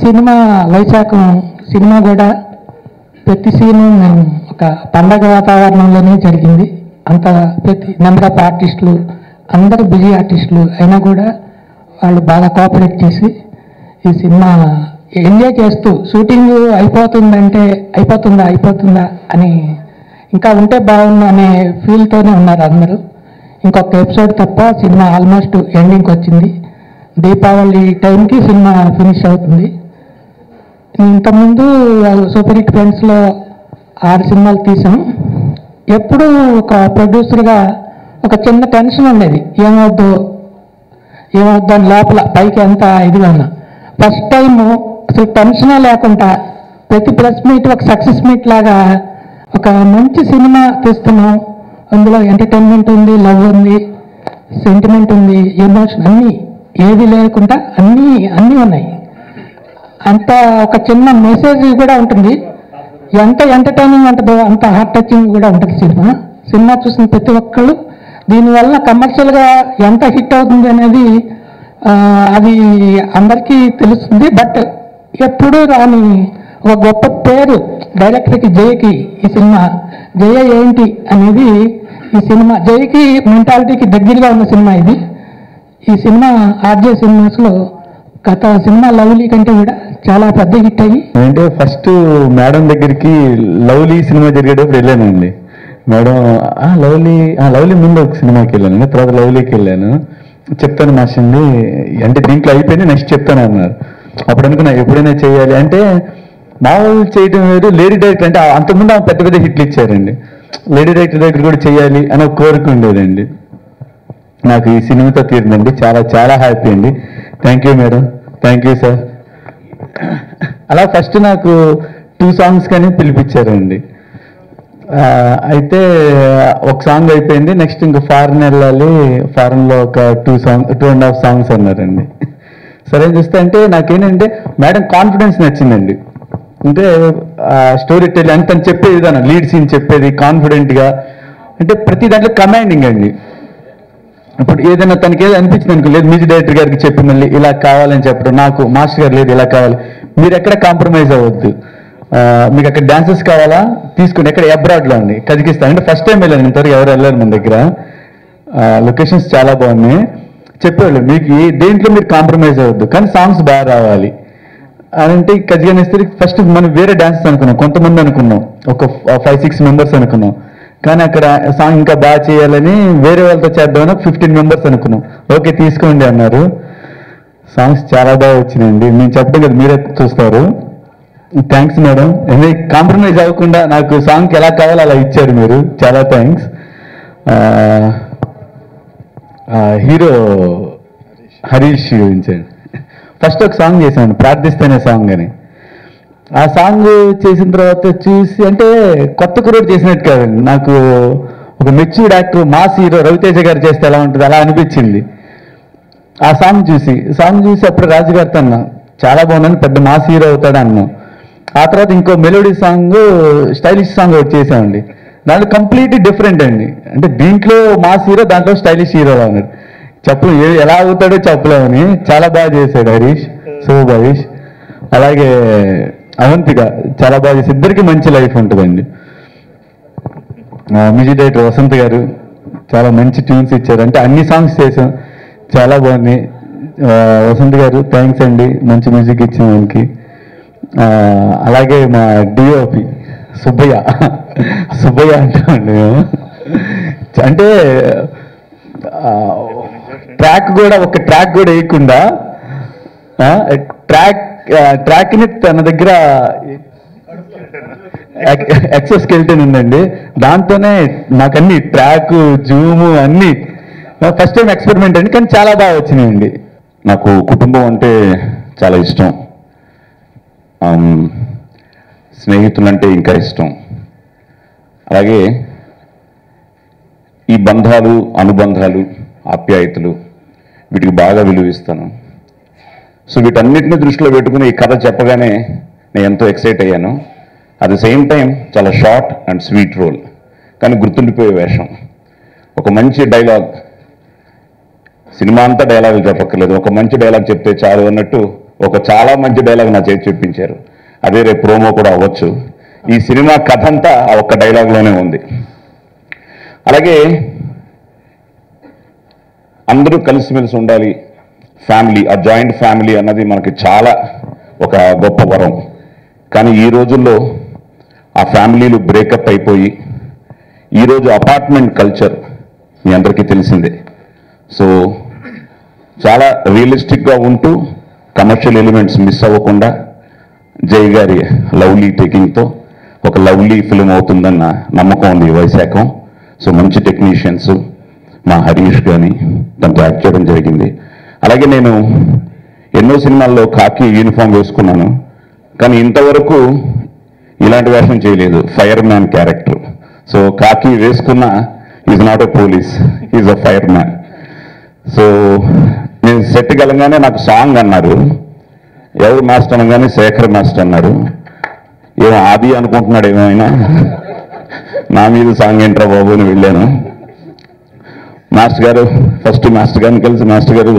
Cinema Vaisakham cinema కూడా ప్రతి scene ఒక పండగ వాతావరణంలోనే జరిగింది. అంత ప్రతి నెంబర్ ఆఫ్ ఆర్టిస్టులు అందరూ బిజీ ఆర్టిస్టులు అయినా కూడా వాళ్ళు బాగా కోఆపరేట్ చేసి ఈ సినిమా ఎంజాయ్ చేస్తూ షూటింగ్ అయిపోతుందా అని ఇంకా ఉంటే బాగుండు అనే ఫీల్తోనే ఉన్నారు అందరూ. ఇంకొక ఎపిసోడ్ తప్ప సినిమా ఆల్మోస్ట్ ఎండింగ్కి వచ్చింది. దీపావళి టైంకి సినిమా ఫినిష్ అవుతుంది. ఇంతకుముందు సూపర్ హిట్ ఫ్రెండ్స్లో 6 సినిమాలు తీసాం. ఎప్పుడూ ఒక ప్రొడ్యూసర్గా ఒక చిన్న టెన్షన్ ఉండేది, ఏమవుద్దో అని లోపల పైకి ఎంత ఇదిగా ఉన్నా. ఫస్ట్ టైము అసలు టెన్షనే లేకుండా ప్రతి ప్రెస్ మీట్ ఒక సక్సెస్ మీట్ లాగా ఒక మంచి సినిమా తీస్తున్నాం. అందులో ఎంటర్టైన్మెంట్ ఉంది, లవ్ ఉంది, సెంటిమెంట్ ఉంది, ఎమోషన్ అన్నీ ఏది లేకుండా అన్నీ ఉన్నాయి. అంత ఒక చిన్న మెసేజ్ కూడా ఉంటుంది. ఎంత ఎంటర్టైనింగ్ ఉంటుందో అంత హార్ట్ టచింగ్ కూడా ఉంటుంది సినిమా చూసిన ప్రతి ఒక్కళ్ళు. దీనివల్ల కమర్షియల్గా ఎంత హిట్ అవుతుంది అనేది అది అందరికీ తెలుస్తుంది. బట్ ఎప్పుడూ రాని ఒక గొప్ప పేరు డైరెక్టర్కి జయకి ఈ సినిమా. జయ ఏంటి అనేది ఈ సినిమా జయకి మెంటాలిటీకి దగ్గరగా ఉన్న సినిమా ఇది. ఈ సినిమా ఆర్జే సినిమాస్లో గత సినిమా లవ్లీ కంటే కూడా చాలా పెద్ద హిట్ అయ్యి. అంటే ఫస్ట్ మేడం దగ్గరికి లవ్లీ సినిమా జరిగేటప్పుడు వెళ్ళానండి. మేడం లవ్లీ ముందు ఒక సినిమాకి వెళ్ళాను, తర్వాత లవ్లీకి వెళ్ళాను. చెప్తాను మాసింది అంటే దీంట్లో అయిపోయింది, నెక్స్ట్ చెప్తాను అన్నారు. అప్పుడు అనుకున్నా ఎప్పుడైనా చేయాలి అంటే మామూలు చేయడం వేరు, లేడీ డైరెక్టర్ అంటే అంతకుముందు ఆమె పెద్ద పెద్ద హిట్లు ఇచ్చారండి. లేడీ డైరెక్టర్ దగ్గర కూడా చేయాలి అని ఒక కోరిక ఉండేదండి. నాకు ఈ సినిమాతో తీరిందండి. చాలా చాలా హ్యాపీ అండి. Thank you madam, thank you sir. అలా ఫస్ట్ నాకు 2 సాంగ్స్ కానీ పిలిపించారండి. అయితే ఒక సాంగ్ అయిపోయింది, నెక్స్ట్ ఇంకా ఫారెన్ వెళ్ళాలి, ఫారెన్లో ఒక 2.5 సాంగ్స్ అన్నారండి. సరే చూస్తే అంటే నాకేంటంటే మేడం కాన్ఫిడెన్స్ నచ్చిందండి. అంటే స్టోరీ టెల్ అంటే తను చెప్పేది విధానం, లీడ్ సీన్ చెప్పేది కాన్ఫిడెంట్గా, అంటే ప్రతి దాంట్లో కమాండింగ్ అండి. ఇప్పుడు ఏదైనా తనకి ఏదో అనిపించింది అనుకో, లేదు మ్యూజిక్ డైరెక్టర్ గారికి చెప్పి మళ్ళీ ఇలా కావాలని చెప్పడం, నాకు మాస్టర్ గారు లేదు ఇలా కావాలి, మీరు ఎక్కడ కాంప్రమైజ్ అవ్వద్దు, మీకు అక్కడ డాన్సెస్ కావాలా తీసుకుని ఎక్కడ అబ్రాడ్లో అండి కజకిస్తాన్ అంటే ఫస్ట్ టైం వెళ్ళాను, ఇంతవరకు ఎవరు వెళ్ళారు మన దగ్గర. లొకేషన్స్ చాలా బాగున్నాయి. చెప్పేవాళ్ళు మీకు దేంట్లో మీరు కాంప్రమైజ్ అవ్వద్దు కానీ సాంగ్స్ బాగా రావాలి అంటే. కజకిస్తాన్ ఫస్ట్ మనం వేరే డాన్సెస్ అనుకున్నాం, కొంతమంది అనుకున్నాం, ఒక 5-6 మెంబర్స్ అనుకున్నాం. కానీ అక్కడ సాంగ్ ఇంకా బాగా చేయాలని వేరే వాళ్ళతో చేద్దామని 15 మెంబర్స్ అనుకున్నాం. ఓకే తీసుకోండి అన్నారు. సాంగ్స్ చాలా బాగా వచ్చినాయండి. నేను చెప్పడం కదా మీరే చూస్తారు. థ్యాంక్స్ మేడం, కాంప్రమైజ్ అవ్వకుండా నాకు సాంగ్కి ఎలా కావాలో అలా ఇచ్చారు మీరు, చాలా థ్యాంక్స్. హీరో హరీష్ గురించండి. ఫస్ట్ ఒక సాంగ్ చేశాను, ప్రార్థిస్తేనే సాంగ్ అని. ఆ సాంగ్ చేసిన తర్వాత చూసి అంటే కొత్త కుర్రోడు చేసినట్టు కాదండి, నాకు ఒక matured actor mass hero Raviteja గారు చేస్తే ఎలా ఉంటుంది అలా అనిపించింది. ఆ సాంగ్ చూసి అప్పుడు రాజుగారితో అన్నా చాలా బాగుందని, పెద్ద మాస్ హీరో అవుతాడు అన్నాం. ఆ తర్వాత ఇంకో మెలోడీ సాంగ్ స్టైలిష్ సాంగ్ ఒకటి చేసామండి. దాంట్లో కంప్లీట్లీ డిఫరెంట్ అండి. అంటే దీంట్లో మాస్ హీరో, దాంట్లో స్టైలిష్ హీరోలా ఉన్నాడు. ఎలా అవుతాడో చెప్పలేమని చాలా బాగా చేశాడు హరీష్, హరీష్. అలాగే అవంతిక చాలా బాగా చేసి, ఇద్దరికి మంచి లైఫ్ ఉంటుందండి. మ్యూజిక్ డైరెక్టర్ వసంత్ గారు చాలా మంచి ట్యూన్స్ ఇచ్చారు, అంటే అన్ని సాంగ్స్ చేసాం, చాలా బాగున్నాయి. వసంత్ గారు థ్యాంక్స్ అండి, మంచి మ్యూజిక్ ఇచ్చిన దానికి. అలాగే మా డిఓపి సుబ్బయ్య అంటామండి మేము. అంటే ఒక ట్రాక్ కూడా వేయకుండా ట్రాక్ని తన దగ్గర ఎక్సోస్కెల్టన్ ఉందండి, దాంతోనే నాకు అన్ని ట్రాక్ జూము అన్ని ఫస్ట్ టైం ఎక్స్పెరిమెంట్ అండి, కానీ చాలా బాగా వచ్చినాయండి. నాకు కుటుంబం అంటే చాలా ఇష్టం, స్నేహితులంటే ఇంకా ఇష్టం. అలాగే ఈ బంధాలు, అనుబంధాలు, ఆప్యాయతలు వీటికి బాగా విలువిస్తాను. సో వీటన్నిటిని దృష్టిలో పెట్టుకుని ఈ కథ చెప్పగానే నేను ఎంతో ఎక్సైట్ అయ్యాను. అట్ ద సేమ్ టైం చాలా షార్ట్ అండ్ స్వీట్ రోల్, కానీ గుర్తుండిపోయే వేషం. ఒక మంచి డైలాగ్, సినిమా అంతా డైలాగులు చెప్పక్కర్లేదు, ఒక మంచి డైలాగ్ చెప్తే చాలు అన్నట్టు ఒక చాలా మంచి డైలాగ్ నా చేతి చెప్పించారు. అదే రేపు ప్రోమో కూడా అవ్వచ్చు. ఈ సినిమా కథ అంతా ఆ ఒక్క డైలాగ్లోనే ఉంది. అలాగే అందరూ కలిసిమెలిసి ఉండాలి, ఫ్యామిలీ, ఆ జాయింట్ ఫ్యామిలీ అన్నది మనకి చాలా ఒక గొప్ప వరం. కానీ ఈ రోజుల్లో ఆ ఫ్యామిలీలు బ్రేకప్ అయిపోయి ఈరోజు అపార్ట్మెంట్ కల్చర్ మీ అందరికీ తెలిసిందే. సో చాలా రియలిస్టిక్గా ఉంటూ కమర్షియల్ ఎలిమెంట్స్ మిస్ అవ్వకుండా జై గారి లవ్లీ టేకింగ్తో ఒక లవ్లీ ఫిల్మ్ అవుతుందన్న నమ్మకం ఉంది వైశాఖం. సో మంచి టెక్నీషియన్స్ మా హరీష్ కానీ దాంతో యాక్ట్ చేయడం జరిగింది. అలాగే నేను ఎన్నో సినిమాల్లో కాకి యూనిఫామ్ వేసుకున్నాను, కానీ ఇంతవరకు ఇలాంటి వేషం చేయలేదు, ఫైర్ మ్యాన్ క్యారెక్టర్. సో కాకి వేసుకున్న is not a police, is a fire man. So నేను సెట్ కలగానే నాకు సాంగ్ అన్నారు. ఎవరు మాస్టర్ అనగానే శేఖర్ మాస్టర్ అన్నారు. ఏమో ఆది అనుకుంటున్నాడు ఏమైనా, నా మీద సాంగ్ ఏంట్రా బాబు అని వెళ్ళాను. మాస్టర్ గారు ఫస్ట్ మాస్టర్ గారిని కలిసి, మాస్టర్ గారు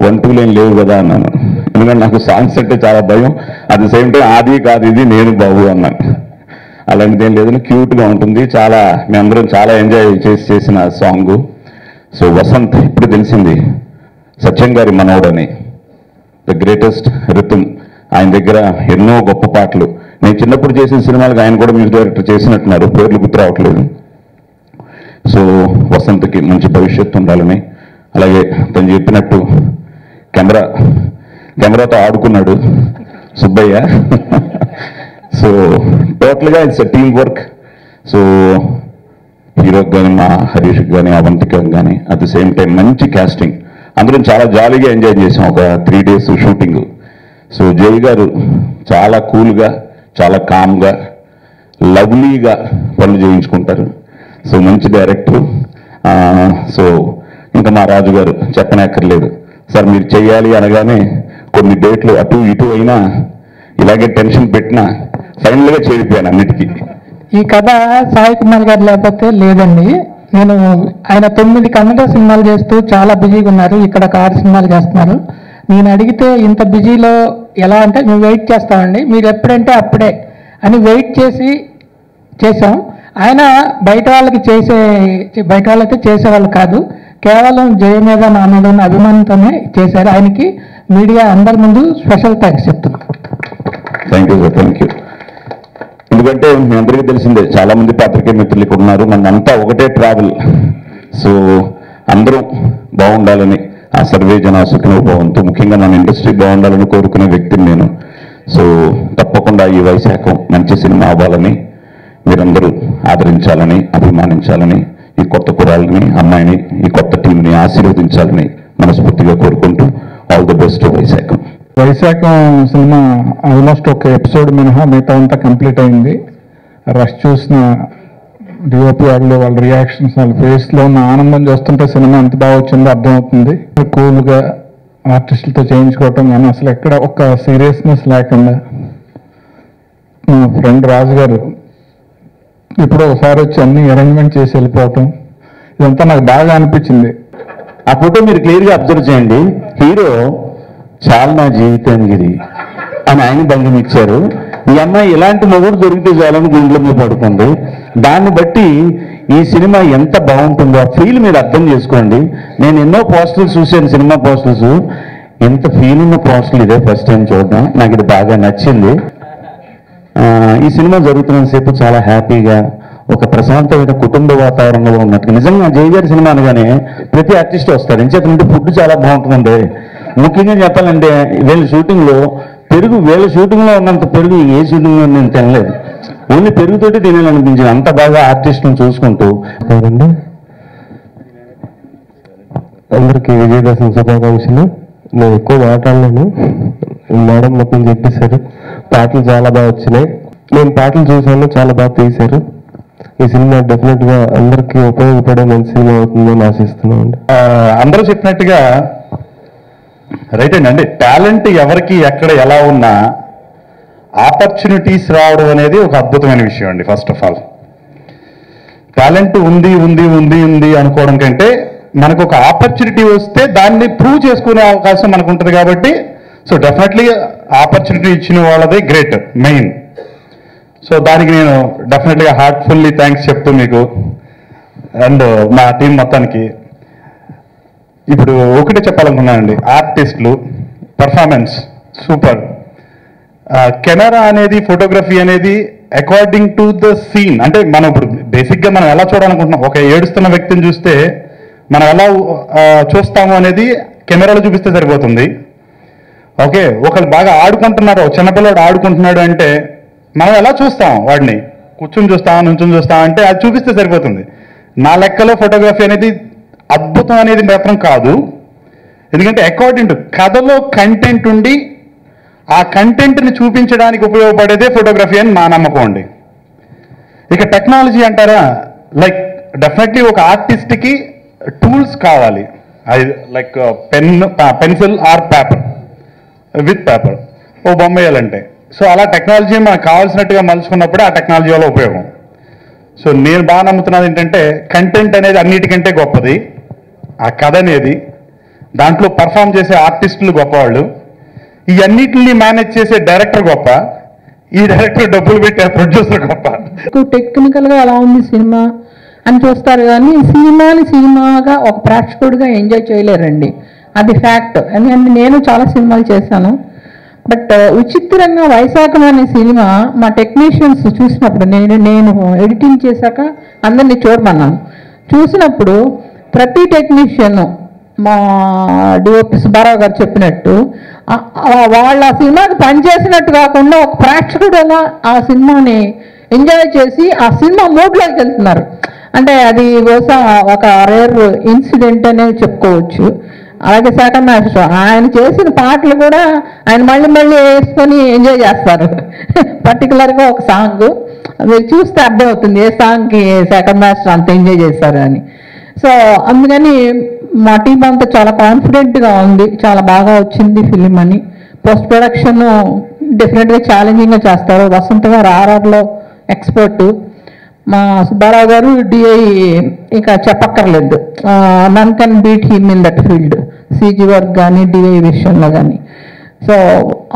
1, 2 లేని లేవు కదా అన్నాను. ఎందుకంటే నాకు సాంగ్స్ అంటే చాలా భయం. అట్ ది సేమ్ టైం ఆది కాదు ఇది, నేను బాబు అన్నాను. అలాంటిది ఏం లేదు, క్యూట్గా ఉంటుంది. చాలా మేమందరం చాలా ఎంజాయ్ చేసిన సాంగ్. సో వసంత్ ఇప్పుడు తెలిసింది సత్యం గారి మనోడని, ద గ్రేటెస్ట్ రిథమ్. ఆయన దగ్గర ఎన్నో గొప్ప పాటలు. నేను చిన్నప్పుడు చేసిన సినిమాలకు ఆయన కూడా మ్యూజిక్ డైరెక్టర్ చేసినట్టున్నారు, పేర్లు గుర్తు రావట్లేదు. సో వసంత్కి మంచి భవిష్యత్తు ఉండాలని, అలాగే తను చెప్పినట్టు కెమెరాతో ఆడుకున్నాడు సుబ్బయ్య. సో టోటల్గా ఇట్స్ టీమ్ వర్క్. సో హీరోకి కానీ, మా హరీష్కి కానీ, అవంతికకి కానీ, అట్ ది సేమ్ టైం మంచి కాస్టింగ్. అందరం చాలా జాలీగా ఎంజాయ్ చేసాం ఒక 3 days షూటింగ్. సో జై గారు చాలా కూల్గా, చాలా కామ్గా, లవ్లీగా పనులు చేయించుకుంటారు. సో మంచి డైరెక్టర్. సో ఇంకా మా రాజు గారు చెప్పనక్కర్లేదు. సార్ మీరు చెయ్యాలి అనగానే కొన్ని డేట్లు అటు ఇటు అయినా ఇలాగే టెన్షన్ పెట్టినా ఫైనల్గా చేరిపోయాను అన్నిటికీ. ఈ కథ సాయి కుమార్ గారు లేకపోతే లేదండి. నేను ఆయన 9 కన్నడ సినిమాలు చేస్తూ చాలా బిజీగా ఉన్నారు, ఇక్కడ ఒక 6 సినిమాలు చేస్తున్నారు. నేను అడిగితే ఇంత బిజీలో ఎలా అంటే, మేము వెయిట్ చేస్తామండి, మీరు ఎప్పుడంటే అప్పుడే అని వెయిట్ చేసాం. ఆయన బయట వాళ్ళైతే చేసేవాళ్ళు కాదు, కేవలం జయ మీద నా మీద ఉన్న అభిమానంతోనే చేశారు. ఆయనకి మీడియా అందరి ముందు స్పెషల్ థ్యాంక్స్ చెప్తున్నాను. Thank you sir, thank you. ఎందుకంటే మీ అందరికీ తెలిసిందే, చాలా మంది పాత్రికేయ మిత్రులు ఇక్కడ ఉన్నారు, మనంతా ఒకటే ట్రావెల్. సో అందరం బాగుండాలని, ఆ సర్వే జన సుఖినో భవంతు, ముఖ్యంగా మన ఇండస్ట్రీ బాగుండాలని కోరుకునే వ్యక్తిని నేను. సో తప్పకుండా ఈ వైశాఖం మంచి సినిమా అవ్వాలని, మీరందరూ ఆదరించాలని, అభిమానించాలని, ఈ కొత్త కుర్రాళ్ళని, అమ్మాయిని, ఈ కొత్త టీంని ఆశీర్వదించాలని మనస్ఫూర్తిగా కోరుకుంటూ all the best Vaisakham. Vaisakham cinema almost ఒక ఎపిసోడ్ మినహా మిగతా అంతా కంప్లీట్ అయింది. రష్ చూసిన డిఓపి వాళ్ళు, వాళ్ళ రియాక్షన్స్, వాళ్ళ ఫేస్లో ఉన్న ఆనందం చూస్తుంటే సినిమా ఎంత బాగా వచ్చిందో అర్థమవుతుంది. కూల్గా ఆర్టిస్టులతో చేయించుకోవటం కానీ అసలు ఎక్కడ ఒక సీరియస్నెస్ లేకుండా, మా ఫ్రెండ్ రాజు గారు ఇప్పుడు ఒకసారి వచ్చి అన్ని అరేంజ్మెంట్ చేసి వెళ్ళిపోవటం, ఇదంతా నాకు బాగా అనిపించింది. ఆ ఫోటో మీరు క్లియర్గా అబ్జర్వ్ చేయండి. హీరో చాలా నా జీవితానికి అని ఆయన భంగం ఇచ్చారు. ఈ అమ్మాయి ఇలాంటి మొగుడు దొరికితే చాలని గుండెల మీద పడుతుంది. దాన్ని బట్టి ఈ సినిమా ఎంత బాగుంటుందో ఆ ఫీల్ మీరు అర్థం చేసుకోండి. నేను ఎన్నో పోస్టర్స్ చూశాను, సినిమా పోస్టర్స్, ఎంత ఫీల్ ఉన్న పోస్టర్లు ఇదే ఫస్ట్ టైం చూడడం. నాకు ఇది బాగా నచ్చింది. ఈ సినిమా జరుగుతున్నంతసేపు చాలా హ్యాపీగా, ఒక ప్రశాంతమైన కుటుంబ వాతావరణంలో ఉన్నట్టుగా. నిజంగా జై గారి సినిమా అనగానే ప్రతి ఆర్టిస్ట్ వస్తారు, ఎందుకంటే ఫుడ్ చాలా బాగుంటుందండి. ముఖ్యంగా చెప్పాలంటే వీళ్ళ షూటింగ్లో పెరుగు, వీళ్ళ షూటింగ్లో ఉన్నంత పెరుగు ఏ షూటింగ్లో నేను తినలేదు. ఓన్లీ పెరుగుతోటి తినాలనిపించింది, అంత బాగా ఆర్టిస్ట్ని చూసుకుంటూ. అందరికీ విజయదశమి శుభాకాంక్షలు. నేను ఎక్కువ మాట్లాడలేను, మేడం మొత్తం చెప్పేశారు. పాటలు చాలా బాగా వచ్చినాయి, నేను పాటలు చూశాను, చాలా బాగా తీశారు. ఈ సినిమా డెఫినెట్గా అందరికీ ఉపయోగపడే మంచి సినిమా అవుతుందని ఆశిస్తున్నాం. అందరూ చెప్పినట్టుగా రైట్ అండి. టాలెంట్ ఎవరికి ఎక్కడ ఎలా ఉన్నా ఆపర్చునిటీస్ రావడం అనేది ఒక అద్భుతమైన విషయం అండి. ఫస్ట్ ఆఫ్ ఆల్ టాలెంట్ ఉంది ఉంది ఉంది ఉంది అనుకోవడం కంటే మనకు ఒక ఆపర్చునిటీ వస్తే దాన్ని ప్రూవ్ చేసుకునే అవకాశం మనకు ఉంటుంది. కాబట్టి సో డెఫినెట్లీ ఆపర్చునిటీ ఇచ్చిన వాళ్ళదే గ్రేట్ మెయిన్. సో దానికి నేను డెఫినెట్గా హార్ట్ఫుల్లీ థ్యాంక్స్ చెప్తూ మీకు అండ్ మా టీం మొత్తానికి. ఇప్పుడు ఒకటే చెప్పాలనుకున్నానండి, ఆర్టిస్టులు పర్ఫార్మెన్స్ సూపర్. కెమెరా అనేది, ఫోటోగ్రఫీ అనేది అకార్డింగ్ టు ద సీన్, అంటే మనం ఇప్పుడు బేసిక్గా మనం ఎలా చూడాలనుకుంటున్నాం, ఒక ఏడుస్తున్న వ్యక్తిని చూస్తే మనం ఎలా చూస్తాము అనేది కెమెరాలో చూపిస్తే సరిపోతుంది. ఓకే, ఒకళ్ళు బాగా ఆడుకుంటున్నారు, చిన్నపిల్లవాడు ఆడుకుంటున్నాడు అంటే మనం ఎలా చూస్తాం, వాడిని కూర్చొని చూస్తాం, నుంచొని చూస్తాం అంటే అది చూపిస్తే సరిపోతుంది. నా లెక్కలో ఫోటోగ్రఫీ అనేది అద్భుతం అనేది మాత్రం కాదు. ఎందుకంటే అకార్డింగ్ టు కథలో కంటెంట్ ఉండి ఆ కంటెంట్ని చూపించడానికి ఉపయోగపడేదే ఫోటోగ్రఫీ అని నా నమ్మకం అండి. ఇక టెక్నాలజీ అంటారా, లైక్ డెఫినెట్లీ ఒక ఆర్టిస్ట్కి టూల్స్ కావాలి. అది like pencil or paper, with paper ఓ బొమ్మ వేయాలంటే. సో అలా టెక్నాలజీ మనకు కావాల్సినట్టుగా మలుచుకున్నప్పుడే ఆ టెక్నాలజీ వల్ల ఉపయోగం. సో నేను బాగా నమ్ముతున్నది ఏంటంటే కంటెంట్ అనేది అన్నిటికంటే గొప్పది, ఆ కథ అనేది, దాంట్లో పర్ఫామ్ చేసే ఆర్టిస్టులు గొప్పవాళ్ళు, ఈ అన్నిటిని మేనేజ్ చేసే డైరెక్టర్ గొప్ప, ఈ డైరెక్టర్ డబ్బులు పెట్టే ప్రొడ్యూసర్ గొప్ప. టెక్నికల్గా ఎలా ఉంది సినిమా అని చూస్తారు కానీ సినిమాని సినిమాగా ఒక ప్రేక్షకుడిగా ఎంజాయ్ చేయలేరండి, అది ఫ్యాక్ట్. ఎందుకంటే నేను చాలా సినిమాలు చేశాను. బట్ విచిత్రంగా వైశాఖం అనే సినిమా మా టెక్నీషియన్స్ చూసినప్పుడు, నేను ఎడిటింగ్ చేశాక అందరినీ చూడమన్నాను. చూసినప్పుడు ప్రతి టెక్నీషియన్ మా డిఓపి సుబ్బారావు గారు చెప్పినట్టు వాళ్ళ ఆ సినిమాకి పనిచేసినట్టు కాకుండా ఒక ప్రేక్షకుడు ఎలా ఆ సినిమాని ఎంజాయ్ చేసి ఆ సినిమా మూడ్లోకి వెళ్తున్నారు అంటే అది బహుశా ఒక రేర్ ఇన్సిడెంట్ అనేది చెప్పుకోవచ్చు. అలాగే సెకండ్ మాస్టర్ ఆయన చేసిన పాటలు కూడా ఆయన మళ్ళీ మళ్ళీ వేసుకొని ఎంజాయ్ చేస్తారు. పర్టికులర్గా ఒక సాంగ్ మీరు చూస్తే అర్థమవుతుంది ఏ సాంగ్కి సెకండ్ మాస్టర్ అంత ఎంజాయ్ చేస్తారు అని. సో అందుకని మా టీం అంతా చాలా కాన్ఫిడెంట్గా ఉంది, చాలా బాగా వచ్చింది ఫిలిం అని. పోస్ట్ ప్రొడక్షన్ డెఫినెట్గా ఛాలెంజింగ్గా చేస్తారు. వసంత్ గారు ఆర్ఆర్లో ఎక్స్పర్ట్, మా సుబ్బారావు గారు డిఐ ఇక చెప్పక్కర్లేదు, none can beat him in that field, CG work కానీ డిఐ విషయంలో కానీ. సో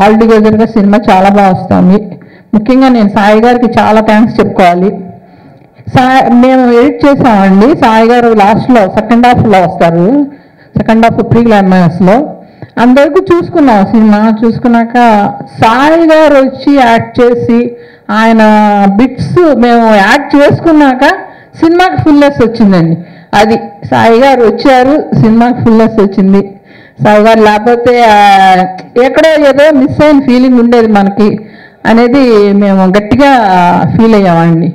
ఆల్ టుగెదర్గా సినిమా చాలా బాగా వస్తుంది. ముఖ్యంగా నేను సాయి గారికి చాలా థ్యాంక్స్ చెప్పుకోవాలి. మేము ఎడిట్ చేసామండి, సాయి గారు లాస్ట్లో సెకండ్ హాఫ్లో వస్తారు, సెకండ్ హాఫ్ ప్రీ క్లైమాక్స్లో. అందరికీ చూసుకున్నాం సినిమా. చూసుకున్నాక సాయి గారు వచ్చి యాక్ట్ చేసి ఆయన బిట్స్ మేము యాక్ట్ చేసుకున్నాక సినిమాకి ఫుల్నెస్ వచ్చిందండి. అది సాయి గారు వచ్చారు, సినిమాకి ఫుల్నెస్ వచ్చింది. సాయి గారు లేకపోతే ఎక్కడో ఏదో మిస్ అయిన ఫీలింగ్ ఉండేది మనకి అనేది మేము గట్టిగా ఫీల్ అయ్యామండి.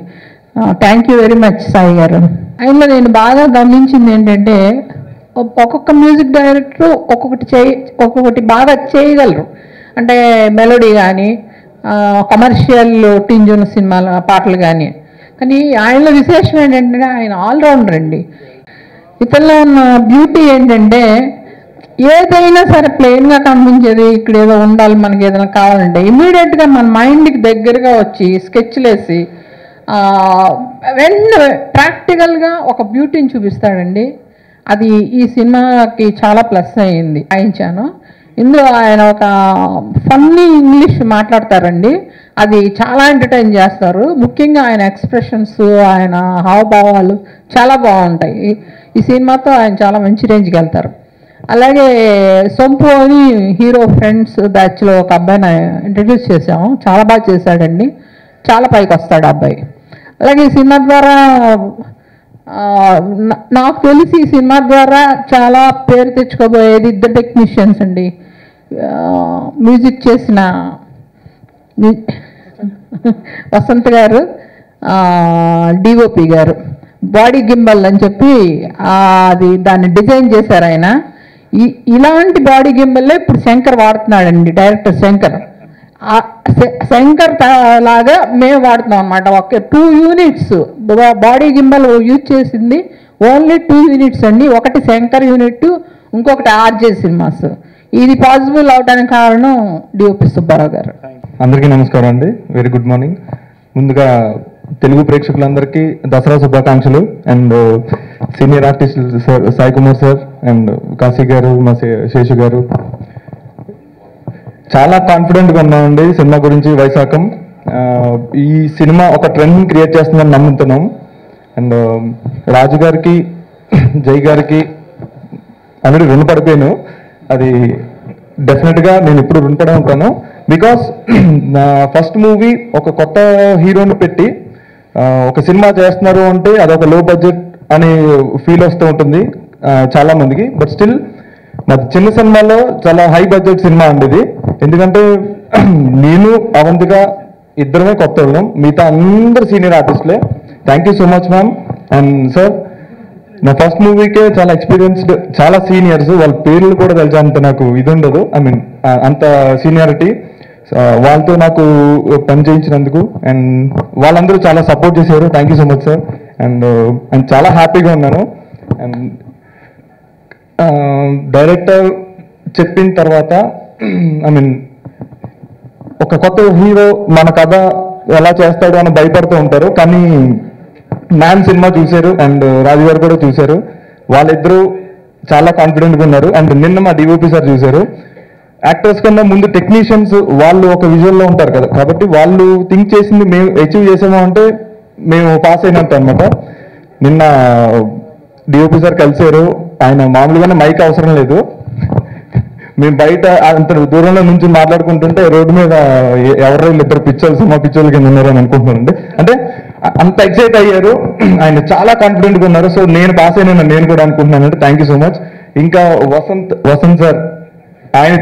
Thank you very much Sai garu. ఆయనలో నేను బాగా గమనించింది ఏంటంటే ఒక్కొక్క మ్యూజిక్ డైరెక్టర్ ఒక్కొక్కటి బాగా చేయగలరు. అంటే మెలోడీ కానీ కమర్షియల్ టింజ్ ఉన్న సినిమాల పాటలు కానీ. కానీ ఆయనలో విశేషం ఏంటంటే ఆయన ఆల్రౌండర్ అండి. ఇతనిలో ఉన్న బ్యూటీ ఏంటంటే ఏదైనా సరే ప్లెయిన్గా కనిపించేది ఇక్కడ ఏదో ఉండాలి, మనకి ఏదైనా కావాలంటే ఇమీడియట్గా మన మైండ్కి దగ్గరగా వచ్చి స్కెచ్లు వేసి వెంటనే ప్రాక్టికల్గా ఒక బ్యూటీని చూపిస్తాడండి. అది ఈ సినిమాకి చాలా ప్లస్ అయ్యింది. వాయించాను ఇందులో ఆయన ఒక ఫన్నీ ఇంగ్లీష్ మాట్లాడతారండి, అది చాలా ఎంటర్టైన్ చేస్తారు. ముఖ్యంగా ఆయన ఎక్స్ప్రెషన్స్, ఆయన హావభావాలు చాలా బాగుంటాయి. ఈ సినిమాతో ఆయన చాలా మంచి రేంజ్కి వెళ్తారు. అలాగే సొంపు అని హీరో ఫ్రెండ్స్ బ్యాచ్లో ఒక అబ్బాయిని ఇంట్రడ్యూస్ చేసాము, చాలా బాగా చేశాడండి, చాలా పైకి వస్తాడు అబ్బాయి. అలాగే ఈ సినిమా ద్వారా నాకు తెలిసి ఈ సినిమా ద్వారా చాలా పేరు తెచ్చుకోబోయేది ఇద్దరు టెక్నీషియన్స్ అండి. మ్యూజిక్ చేసిన వసంత్ గారు, డిఓపి గారు. బాడీ గింబల్ అని చెప్పి దాన్ని డిజైన్ చేశారు ఆయన. ఇలాంటి బాడీ గింబల్లే ఇప్పుడు శంకర్ వాడుతున్నాడండి, డైరెక్టర్ శంకర్. శంకర్ లాగా మేము వాడుతున్నాం అనమాట. ఒక 2 యూనిట్స్ బాడీ గింబల్ యూజ్ చేసింది, ఓన్లీ 2 యూనిట్స్ అండి. ఒకటి శంకర్ యూనిట్, ఇంకొకటి ఆర్జే సినిమాస్. ఇది పాసిబుల్ అవడానికి కారణం డిఓపి సుబ్బారావు గారు. అందరికీ నమస్కారం అండి, వెరీ గుడ్ మార్నింగ్. ముందుగా తెలుగు ప్రేక్షకులందరికీ దసరా శుభాకాంక్షలు. And senior artist sir Sai Kumar sir and Kashi గారు, మా శేషు గారు, చాలా కాన్ఫిడెంట్గా ఉన్నామండి సినిమా గురించి వైశాఖం. ఈ సినిమా ఒక ట్రెండ్ని క్రియేట్ చేస్తుందని నమ్ముతున్నాం. అండ్ రాజు గారికి జై గారికి ఆల్రెడీ రుణపడిపోయాను. అది డెఫినెట్గా నేను ఇప్పుడు రుణపడే ఉంటాను. బికాస్ నా ఫస్ట్ మూవీ ఒక కొత్త హీరోని పెట్టి ఒక సినిమా చేస్తున్నారు అంటే అదొక లో బడ్జెట్ అనే ఫీల్ వస్తూ ఉంటుంది చాలా మందికి. బట్ స్టిల్ నాది చిన్న సినిమాలో చాలా హై బడ్జెట్ సినిమా అండి ఇది. ఎందుకంటే నేను అవంతిగా ఇద్దరమే కొత్త వాళ్ళం, మిగతా అందరు సీనియర్ ఆర్టిస్టులే. Thank you so much ma'am. And sir, నా ఫస్ట్ మూవీకే చాలా ఎక్స్పీరియన్స్డ్, చాలా సీనియర్స్, వాళ్ళ పేర్లు కూడా తెలిసేంత నాకు ఇది ఉండదు. ఐ మీన్ అంత సీనియారిటీ. వాళ్ళతో నాకు పని చేయించినందుకు అండ్ వాళ్ళందరూ చాలా సపోర్ట్ చేశారు. Thank you so much sir. And చాలా హ్యాపీగా ఉన్నాను. అండ్ డైరెక్టర్ చెప్పిన తర్వాత ఐ మీన్ ఒక కొత్త హీరో మన కథ ఎలా చేస్తాడు అని భయపడుతూ ఉంటారు, కానీ మ్యాన్ సినిమా చూశారు అండ్ రాజు గారు కూడా చూశారు. వాళ్ళిద్దరూ చాలా కాన్ఫిడెంట్గా ఉన్నారు. అండ్ నిన్న మా డిఓపి సార్ చూశారు. యాక్టర్స్ కన్నా ముందు టెక్నీషియన్స్ వాళ్ళు ఒక విజువల్లో ఉంటారు కదా, కాబట్టి వాళ్ళు థింక్ చేసింది మేము అచీవ్ చేసాము అంటే మేము పాస్ అయినట్టు అనమాట. నిన్న డిఓపి సార్ కలిసారు. ఆయన మామూలుగానే మైక్ అవసరం లేదు, మేము బయట అంత దూరంలో నుంచి మాట్లాడుకుంటుంటే రోడ్డు మీద ఎవరో ఇద్దరు పిచ్చోళ్ళు, సినిమా పిచ్చోళ్ళు కింద ఉన్నారు అని అనుకుంటున్నానండి. అంటే అంత ఎక్సైట్ అయ్యారు. ఆయన చాలా కాన్ఫిడెంట్గా ఉన్నారు. సో నేను పాస్ అయినా నేను కూడా అనుకుంటున్నానంటే థ్యాంక్ యూ సో మచ్. ఇంకా వసంత్ సార్, ఆయన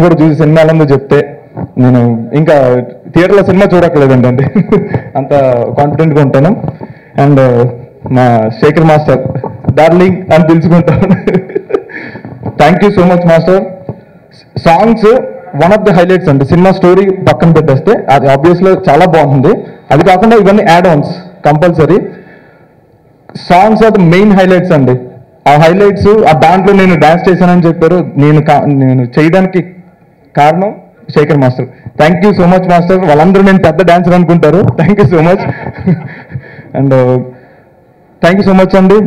కూడా చూసి సినిమా ఎలా ఉందో చెప్తే నేను ఇంకా థియేటర్లో సినిమా చూడక్కర్లేదండి. అంటే అంత కాన్ఫిడెంట్గా ఉంటాను. అండ్ మా శేఖర్ మాస్టర్ డార్లింగ్ అని పిలుచుకుంటాను. Thank you so much master. Songs one of the highlights అండి. సినిమా స్టోరీ పక్కన పెట్టేస్తే అది ఆబ్వియస్లో చాలా బాగుంది. అది కాకుండా ఇవన్నీ add ons compulsory. Songs are the main highlights అండి. ఆ హైలైట్స్ ఆ దాంట్లో నేను డాన్స్ చేశానని చెప్పారు. నేను చేయడానికి కారణం Shekhar master. Thank you so much master. వాళ్ళందరూ నేను పెద్ద డాన్సర్ అనుకుంటారు. Thank you so much. And thank you so much అండి.